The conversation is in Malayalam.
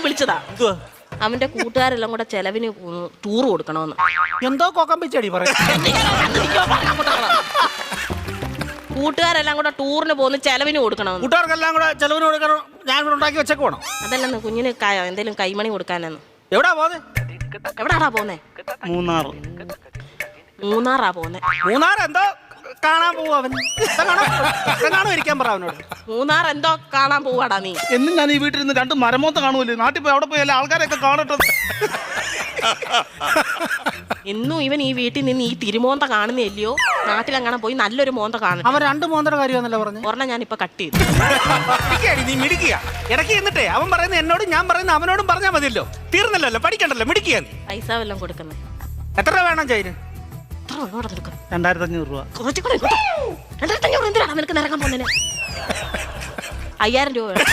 അവൻ വിളിച്ചതാ. അവന്റെ കൂട്ടുകാരെല്ലാം കൂടെ ചെലവിന് ടൂർ കൊടുക്കണമെന്ന്. എന്തോ കൊക്കമ്പിച്ചടി പറയും. കൂട്ടുകാരെല്ലാം കൂടെ ടൂറിന് പോകുന്ന ചെലവിന് കൊടുക്കണമെന്ന്. കൂട്ടുകാർക്കെല്ലാം കൂടെ ചെലവിന് കൊടുക്കണം. ഞാൻ ഇവിടെ ഉണ്ടാക്കി വെച്ചേക്ക് വേണം. അതല്ലെന്ന് കുഞ്ഞിന് എന്തേലും കൈമണി കൊടുക്കാനെന്ന്. എവിടാ പോന്നെ? എവിടാടാ പോന്നെ? മൂന്നാറാ പോന്നെ. മൂന്നാർ എന്തോ കാണാൻ പോവാ അവൻ. ഇരിക്കാൻ പറ അവനോട്. മൂന്നാർ എന്തോ കാണാൻ പോവാടാ നീ. എന്നും ഞാൻ ഈ വീട്ടിൽ നിന്ന് 2 മരമോത്ത കാണുമല്ലോ. നാട്ടിൽ പോയി അവിടെ പോയി എല്ലാ ആൾക്കാരെയൊക്കെ കാണട്ടെ. എന്നും ഇവൻ ഈ വീട്ടിൽ നിന്ന് ഈ തിരുമോന്ത കാണുന്നില്ലയോ? നാട്ടിലെങ്ങനെ പോയി നല്ലൊരു മോന്ത കാണും. അവൻ 2 മോന്തയുടെ കാര്യമാണല്ലോ പറഞ്ഞു. ഒരെണ്ണം ഞാൻ ഇപ്പൊ കട്ട് ചെയ്തു. നീ മിടിക്കുക. ഇടയ്ക്ക് എന്നിട്ടേ അവൻ പറയുന്ന എന്നോടും ഞാൻ പറയുന്ന അവനോടും പറഞ്ഞാൽ മതിയല്ലോ. തീർന്നല്ലോ, പഠിക്കണ്ടല്ലോ, മിടിക്കുക. പൈസ വല്ലതും കൊടുക്കുന്നത് എത്ര രൂപ വേണം ചൈന്? 2500 രൂപ. 2500 എന്തിനാണ് നിനക്ക് നിറങ്ങാൻ പോകുന്നതിന്? 5000 രൂപ വേണം.